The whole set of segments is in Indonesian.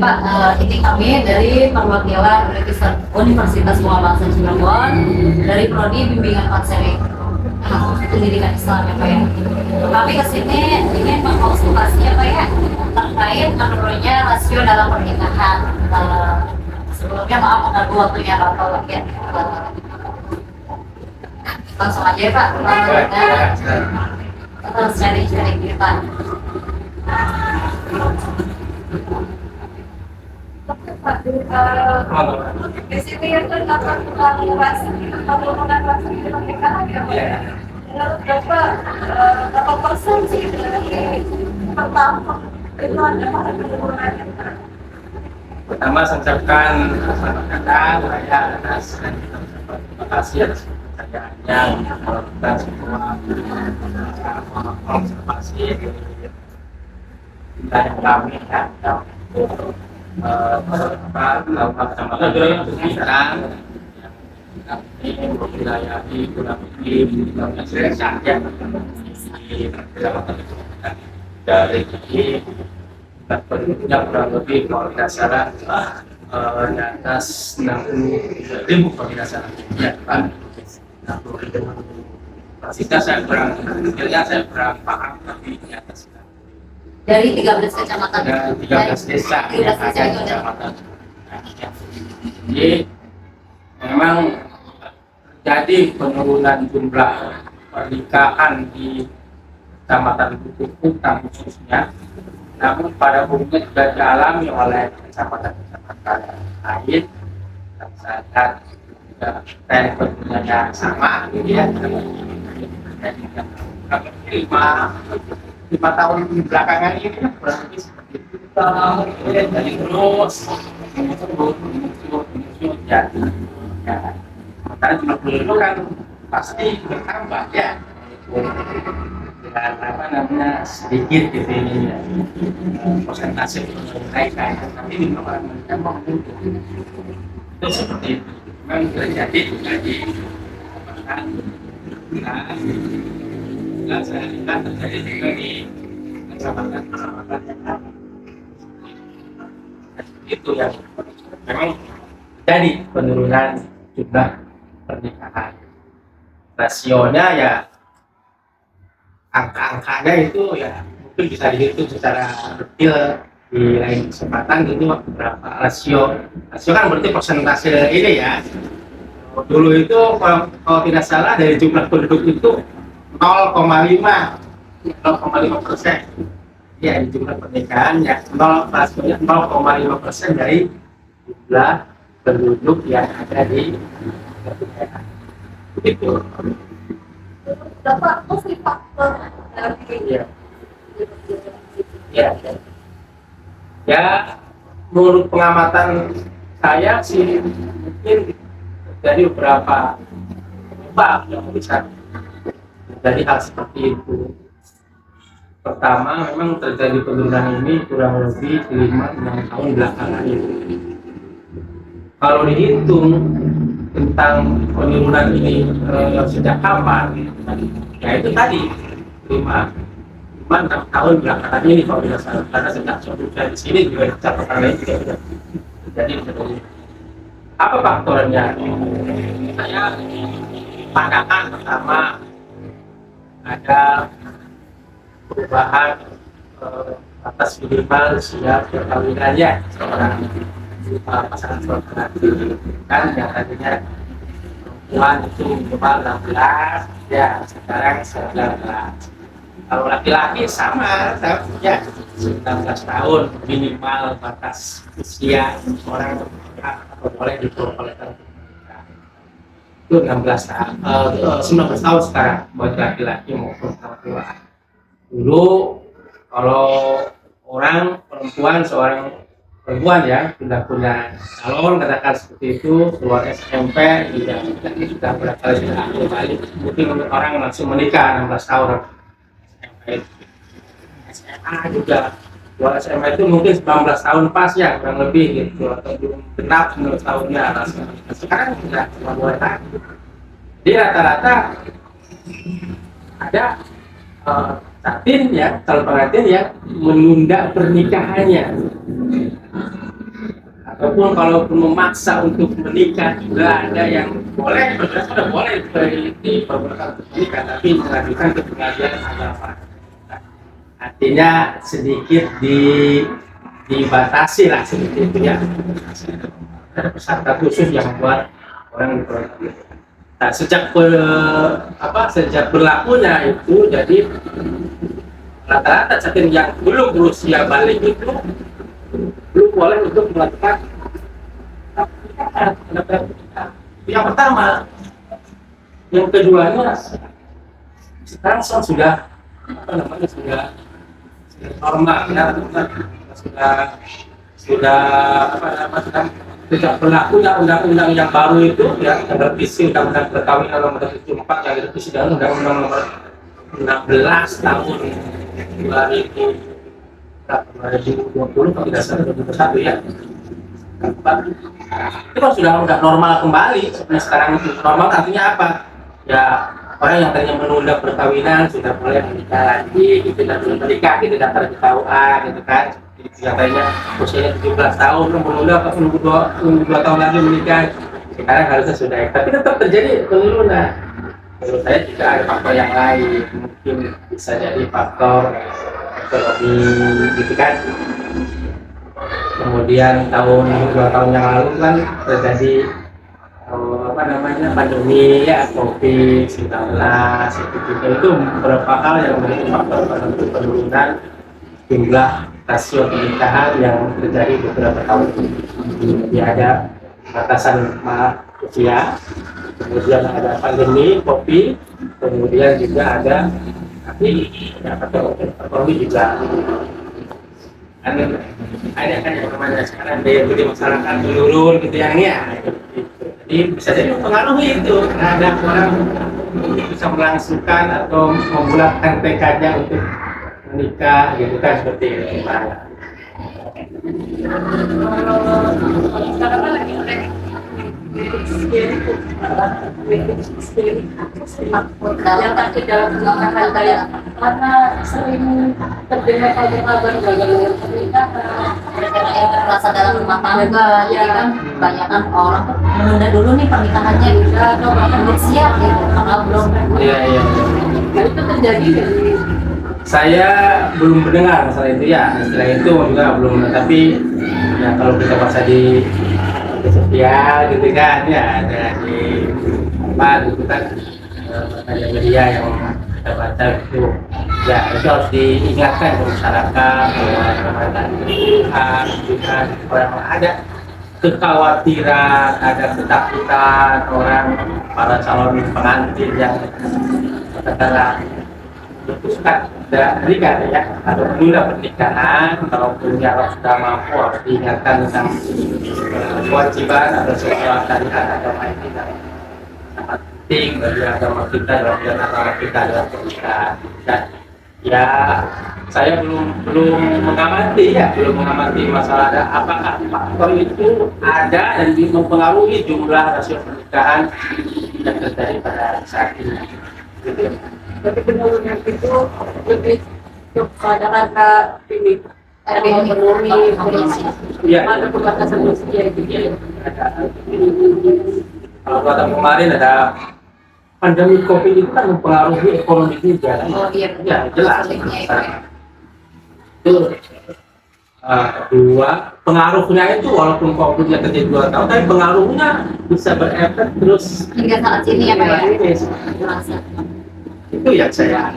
Pak, ini kami dari perwakilan Universitas Muhammadiyah Cirebon dari Prodi Bimbingan Konseling Pendidikan Islam ya Pak ya. Kami kesini ingin mengkonsultasinya Pak ya terkait menurunnya rasio dalam pernikahan. Sebelumnya maaf mengganggu waktunya Bapak ya. Langsung aja ya Pak, terus sharing-sharing di depan. Di sini yang terdapat penurunan rasio pernikahan ya Pak. Berapa persen sih dari pertama itu ada penurunannya? Pertama, saya ucapkan selamat datang saya atas terima kasih atas kepercayaannya kita semua konservasi wilayah kami ya melakukan kegiatan yang wilayah di kurang lebih 15 desa ya di kecamatan dari penduduknya kurang lebih kalau tidak salah di atas 60.000 kalau tidak salah ya kan 60.000 kapasitas saya kurang detailnya saya kurang paham tapi di atas Dari 13 kecamatan ada 13 desa yang ada di kecamatan. Jadi memang terjadi penurunan jumlah pernikahan di kecamatan Bukit Utang khususnya, namun pada umumnya juga dialami oleh kecamatan-kecamatan lain dan saat juga tren penurunannya sama gitu ya. Jadi 5 tahun belakangan ini kan kurang lebih seperti itu. Jadi terus muncul ya. Karena jumlah penduduk kan pasti bertambah ya. Dan apa namanya sedikit gitu ini ya. Persentase kenaikan, tapi di mana mereka menurun. Itu seperti itu. Memang terjadi di saya lihat terjadi juga di kecamatan-kecamatan yang lain. Itu yang memang terjadi penurunan jumlah pernikahan. Rasionya ya angka-angkanya itu ya mungkin bisa dihitung secara detail di lain kesempatan itu berapa rasio kan berarti persentase ini ya. Dulu itu kalau tidak salah dari jumlah penduduk itu 0,5% ya di jumlah pernikahan ya 0,5% dari jumlah penduduk yang ada di pernikahan itu. Berapa sih faktor dari ya menurut pengamatan saya sih mungkin terjadi beberapa penyebab yang bisa jadi hal seperti itu. Pertama, memang terjadi penurunan ini kurang lebih 5-6 tahun belakangan ini. Kalau dihitung tentang penurunan ini sejak kapan, ya itu tadi 5-6 tahun belakangan ini kalau tidak salah. Karena sejak saya di sini juga catatan lain juga sudah terjadi. Apa faktornya? Saya pandangan pertama ada perubahan batas minimal usia perkawinannya seorang pasangan suami kan yang tadinya perempuan itu minimal 16 ya sekarang 19. Kalau laki-laki sama ya 19 tahun minimal batas usia orang atau boleh diperbolehkan itu 19 tahun sekarang buat laki-laki maupun perempuan. Dulu kalau orang seorang perempuan ya sudah punya calon katakan seperti itu keluar SMP sudah berapa kali sudah kembali mungkin orang langsung menikah 16 tahun SMA juga keluar SMA itu mungkin 19 tahun pas ya kurang lebih gitu atau belum genap 19 tahunnya sekarang sudah cuma 2 tahun. Jadi rata-rata ada tatin ya, calon pengantin yang menunda pernikahannya. ataupun kalaupun memaksa untuk menikah juga ada yang boleh, sudah boleh diperbolehkan untuk menikah, tapi mengajukan ke pengadilan agama. Artinya sedikit dibatasi lah seperti itu ya. Ada peserta khusus yang buat orang diperbolehkan. Nah, sejak berlakunya itu, jadi rata-rata catin yang belum berusia balik itu belum boleh untuk melakukan yang pertama. Yang keduanya sekarang sudah sudah normal ya, sudah sejak berlakunya undang-undang yang baru itu ya, yang revisi undang-undang perkawinan nomor 74 yang direvisi dan undang-undang nomor 16 tahun 2020 kalau tidak salah 2021 ya. Itu kan sudah normal kembali. Sebenarnya sekarang itu normal artinya apa? Ya orang yang tadinya menunda perkawinan sudah mulai menikah lagi, gitu, dan belum menikah gitu, daftar di KUA gitu kan. Yang tadinya usianya 17 tahun menunda atau nunggu 2 tahun lagi menikah, sekarang harusnya sudah. Tapi tetap terjadi penurunan. Menurut saya juga ada faktor yang lain, mungkin bisa jadi faktor ekonomi gitu kan. Kemudian 2 tahun yang lalu kan terjadi pandemi ya, COVID-19 itu beberapa hal yang menjadi faktor penentu penurunan jumlah rasio pernikahan yang terjadi beberapa tahun ini. Jadi ada batasan usia, kemudian ada pandemi COVID, kemudian juga ada faktor ekonomi juga. Ada kan yang namanya sekarang daya beli masyarakat menurun gitu yang ya. Jadi bisa jadi mempengaruhi itu terhadap orang bisa melangsungkan atau membulatkan tekadnya untuk menikah gitu kan, seperti itu. Sekarang kan lagi yang tadi dalam pernikahan kayak karena sering terdengar kabar-kabar gagal pernikahan, yang terasa dalam rumah tangga, jadi kan banyak kan orang tuh menunda dulu nih pernikahannya gitu, atau bahkan belum siap gitu, karena belum. Iya. nah itu terjadi dari Saya belum mendengar masalah itu ya, istilah itu juga belum. Tapi ya kalau kita baca di sosial gitu kan, ya ada di gitu kan, media yang kita baca itu, ya itu harus diingatkan ke masyarakat bahwa juga orang ada kekhawatiran, ada ketakutan orang para calon pengantin yang katakanlah memutuskan menikah ya, atau menunda pernikahan. Kalaupun ya sudah mampu, harus diingatkan tentang kewajiban atau sebuah syariat agama ini sangat penting bagi agama kita dalam agama kita dalam pernikahan. Dan ya saya belum mengamati masalah apakah faktor itu ada dan mempengaruhi jumlah rasio pernikahan yang terjadi pada saat ini. Gitu. tapi penurunan itu lebih kepada karena ini ekonomi, Iya. ada pembatasan usia gitu ya. Kalau kata kemarin ada pandemi COVID itu kan mempengaruhi ekonomi juga. Oh iya, Ya jelas. Sebaliknya itu ya. Itu kedua, pengaruhnya itu walaupun COVID-nya terjadi 2 tahun, tapi pengaruhnya bisa berefek terus Hingga saat ini ya Pak ya, ini. merasa. Itu yang saya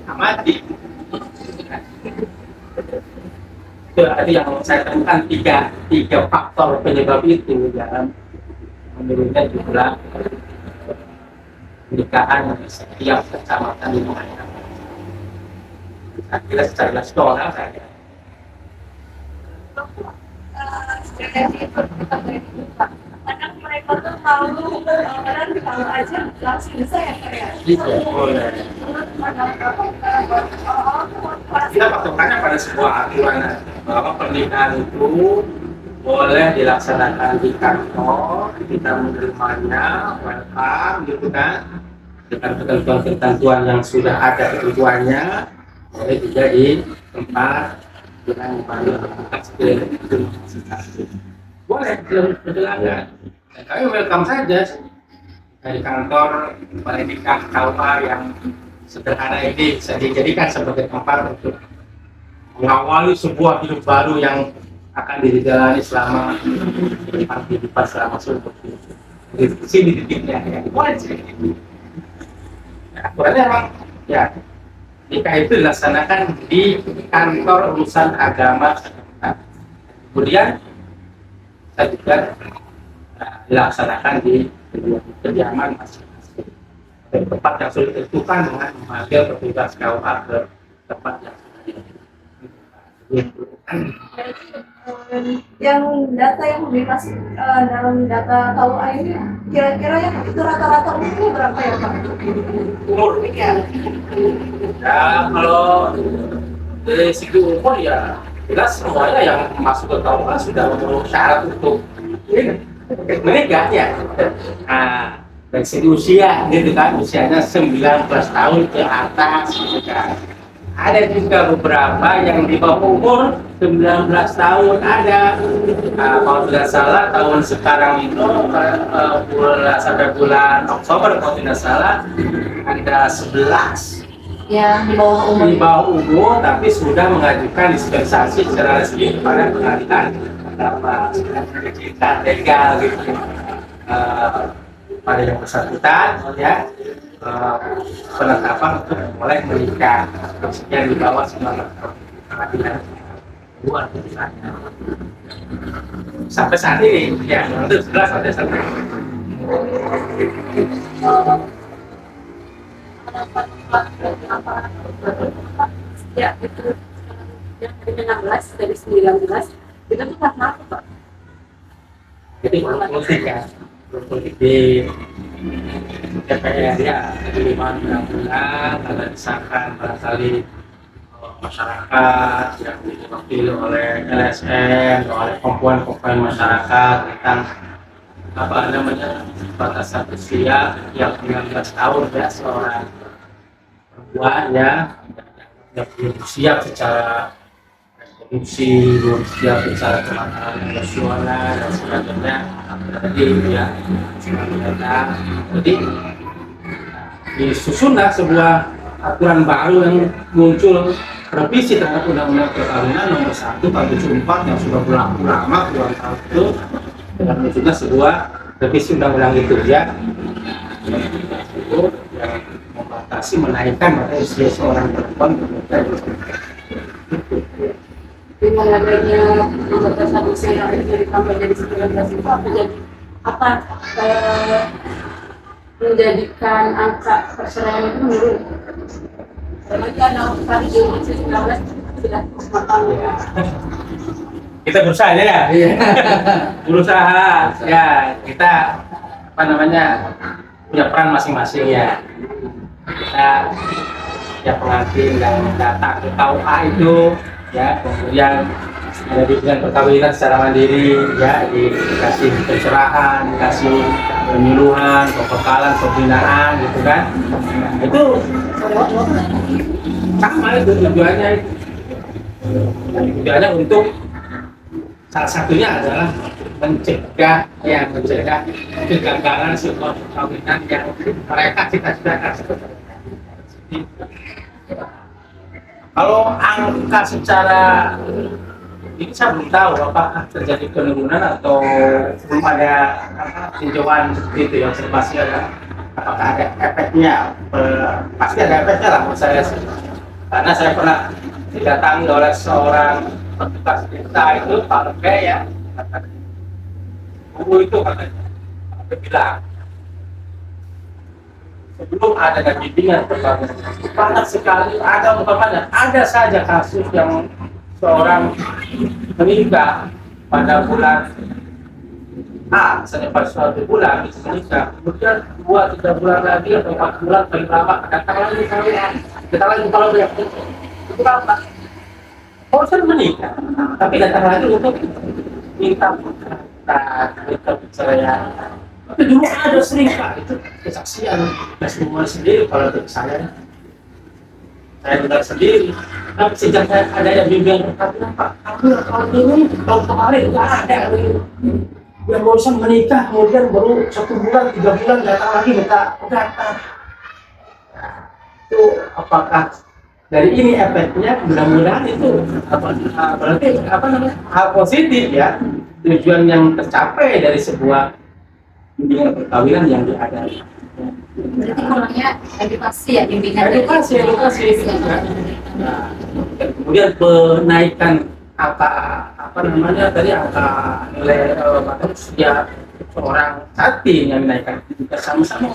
amati. Itu tadi yang saya temukan tiga faktor penyebab itu dalam menurunnya jumlah pernikahan di setiap kecamatan di mana. Saya kira secara nasional saja. Anak mereka tuh tahu orang tahu aja langsung bisa ya kayak. Itu boleh. Kita patokannya pada sebuah aturan bahwa pernikahan itu boleh dilaksanakan di kantor, kita menerimanya, welcome gitu kan, dengan ketentuan-ketentuan yang sudah ada ketentuannya, boleh juga di tempat dengan dipanggil bergelangan. Dan kami welcome saja dari kantor nikah KUA yang sederhana ini bisa dijadikan sebagai tempat untuk mengawali sebuah hidup baru yang akan dijalani selama kehidupan selama seumur hidup. Di sini titiknya ya, wajib. Aturannya memang ya nikah itu dilaksanakan di kantor urusan agama. Kemudian kita juga dilaksanakan di kediaman masing-masing. Tempat yang sudah ditentukan dengan memanggil petugas KUA ke tempat yang sudah ditentukan. Yang data yang dikasih dalam data KUA ini kira-kira yang itu rata-rata umurnya berapa ya Pak? Umur Ya. ya kalau dari segi umur ya jelas semuanya yang masuk ke KUA sudah memenuhi syarat untuk menikah ya. Nah, dari segi usia gitu kan, usianya 19 tahun ke atas gitu kan. Ada juga beberapa yang di bawah umur 19 tahun ada. Kalau tidak salah tahun sekarang itu sampai bulan Oktober kalau tidak salah ada 11 yang di bawah umur. di bawah umur tapi sudah mengajukan dispensasi secara resmi kepada pengadilan agama kita legal gitu pada yang bersangkutan ya penetapan untuk mulai menikah yang di bawah 19 tahun pengadilan luar biasanya sampai saat ini ya itu 11 sampai saat ini. Ya, itu yang dari 16 dari 19 itu tuh karena apa Pak? Jadi politik ya politik di DPR ya 5 bulan ada disahkan barangkali masyarakat yang diwakili oleh LSM oleh komponen masyarakat tentang apa namanya batasan usia yang 19 tahun ya seorang perempuan ya yang belum siap secara reproduksi, belum siap secara kematangan emosional dan sebagainya. Jadi ya jadi disusunlah sebuah aturan baru yang muncul revisi terhadap Undang-Undang Perkawinan Nomor 1 Tahun 74 yang sudah berlaku lama puluhan tahun itu dan munculnya sebuah revisi undang-undang itu ya yang membatasi menaikkan usia seorang perempuan Dengan adanya pembatasan usia yang ditambah jadi 19 itu apa menjadikan angka perceraian itu menurun? Karena ada tadi di usia 19 sudah matang ya. kita berusaha aja ya berusaha ya kita apa namanya punya peran masing-masing ya kita ya pengantin dan datang ke KUA itu ya kemudian ada bimbingan perkawinan secara mandiri ya dikasih pencerahan dikasih penyuluhan pembekalan pembinaan gitu kan nah, itu sama itu tujuannya untuk salah satunya adalah mencegah kegagalan sebuah perkawinan yang mereka cita-citakan. Kalau angka secara ini saya belum tahu apakah terjadi penurunan atau belum ada tinjauan seperti itu yang pasti ada apakah ada efeknya pasti ada efeknya lah menurut saya sih. Karena saya pernah didatangi oleh seorang petugas desa itu Pak Lege ya guru itu katanya dia bilang sebelum ada bimbingan perkawinan banyak sekali ada saja kasus yang seorang menikah pada bulan A misalnya pada suatu bulan bisa menikah kemudian 2-3 bulan lagi atau 4 bulan paling lama datang lagi kalau banyak itu apa? Saya menikah, tapi datang lagi untuk minta perceraian. Tapi dulu ada sering Pak, itu kesaksian testimoni sendiri kalau untuk saya dengar sendiri. Tapi sejak ada yang bimbingan perkawinan Pak, tahun ini tahun kemarin nggak ada yang barusan menikah kemudian baru 1 bulan 3 bulan datang lagi minta datang. Itu apakah dari ini efeknya? Mudah-mudahan itu berarti hal positif ya, tujuan yang tercapai dari sebuah bimbingan perkawinan yang diadai. Berarti kurangnya edukasi ya, bimbingan Edukasi. Nah, kemudian penaikan apa namanya tadi, angka nilai bahkan usia seorang sati yang menaikkan juga sama-sama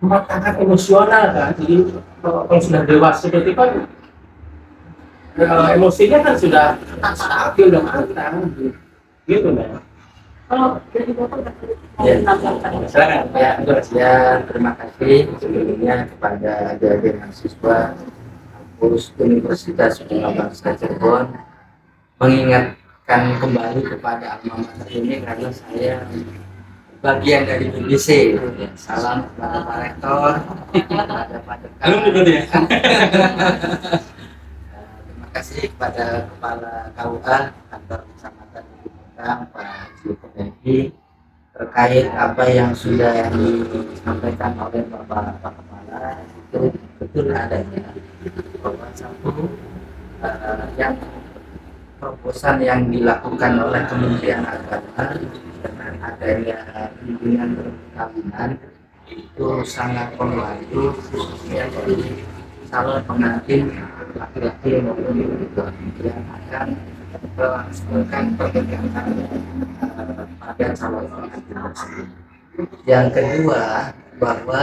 mematangkan emosional kan. Jadi kalau sudah dewasa seperti kan emosinya kan sudah stabil, udah matang gitu kan. kalau dari Bapak Ya. menambahkan Silakan ya. Ya, terima kasih sebelumnya kepada adik-adik mahasiswa kampus Universitas Bunga Bangsa Cirebon, mengingatkan kembali kepada alma mater ini karena saya bagian dari BBC. Salam kepada Pak Rektor, kepada Pak Dekan. Halo betul ya. Terima kasih kepada Kepala KUA Kantor Kecamatan Bintang, Pak Zulkifli, terkait apa yang sudah disampaikan oleh Bapak Kepala. Itu betul adanya bahwa satu yang terobosan yang dilakukan oleh Kementerian Agama dengan adanya bimbingan perkawinan itu sangat membantu khususnya bagi calon pengantin laki-laki maupun perempuan yang akan melangsungkan pernikahan pada calon pengantin tersebut. Yang kedua, bahwa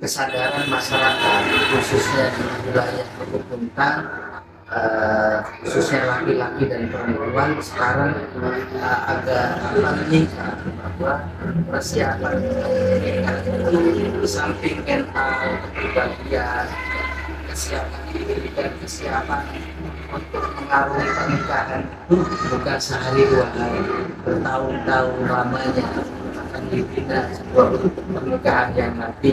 kesadaran masyarakat khususnya di wilayah Pegunungan, khususnya laki-laki dan perempuan sekarang agak meningkat, bahwa persiapan di samping mental, kepribadian, kesiapan diri dan kesiapan untuk mengarungi pernikahan itu bukan sehari dua hari, bertahun-tahun lamanya akan dibina sebuah pernikahan yang nanti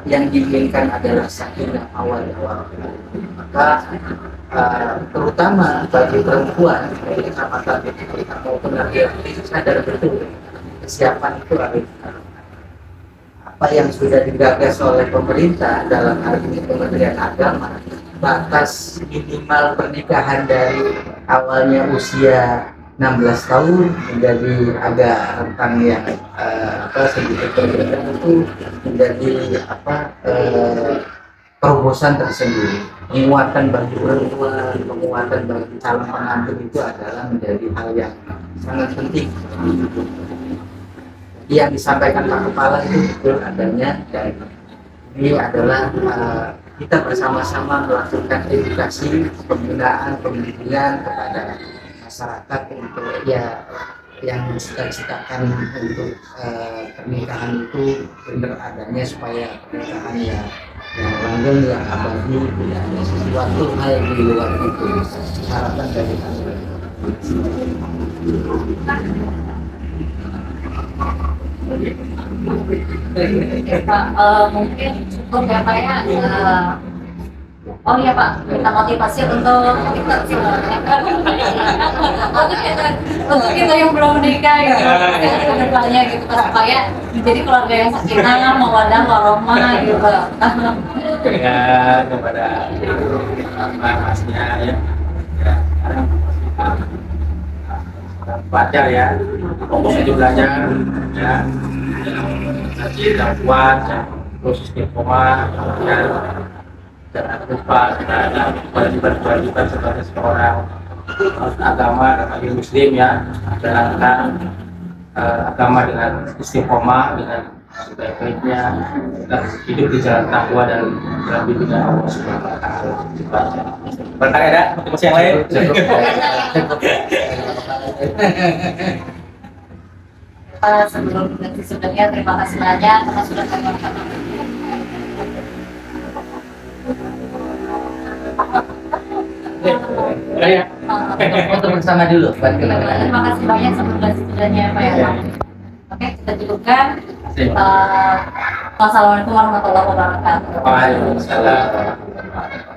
yang diinginkan adalah sakinah awal-awal. Maka terutama bagi perempuan dari kecamatan kita maupun laki-laki sadar betul kesiapan itu harus apa yang sudah digagas oleh pemerintah, dalam hal ini Kementerian Agama, batas minimal pernikahan dari awalnya usia 16 tahun menjadi agak rentang yang sedikit berbeda, itu menjadi terobosan tersendiri. Penguatan bagi perempuan, penguatan bagi calon pengantin itu adalah menjadi hal yang sangat penting. Yang disampaikan Pak Kepala itu betul adanya, dan ini adalah kita bersama-sama melakukan edukasi, pembinaan, pembimbingan kepada masyarakat untuk ya yang cita-citakan untuk pernikahan itu benar adanya, supaya pernikahan yang langgeng, yang abadi, tidak ada sesuatu hal di luar itu harapan dari kami. Pak, mungkin cukup ya Pak ya. Oh iya Pak, minta motivasi untuk kita yang belum menikah gitu, ke depannya gitu Pak, supaya menjadi keluarga yang sakinah, mawaddah, warahmah gitu. Ya, kepada masnya ya, sekarang wajar ya, fokusnya jumlahnya ya, nanti yang kuat, yang khusus di koma ya, jangan lupa terhadap kewajiban sebagai seorang agama dan muslim ya, jalankan agama dengan istiqomah, dengan sebaik-baiknya, dan hidup di jalan takwa dan dalam bimbingan Allah Subhanahu wa Ta'ala. Berkah ada motivasi yang lain? Sebelum sebenarnya terima kasih banyak karena sudah menonton. Ya. Foto bersama dulu buat kenangan. Terima kasih banyak sebelumnya Pak ya. Oke, kita cukupkan. Wassalamualaikum warahmatullahi wabarakatuh. Waalaikumsalam.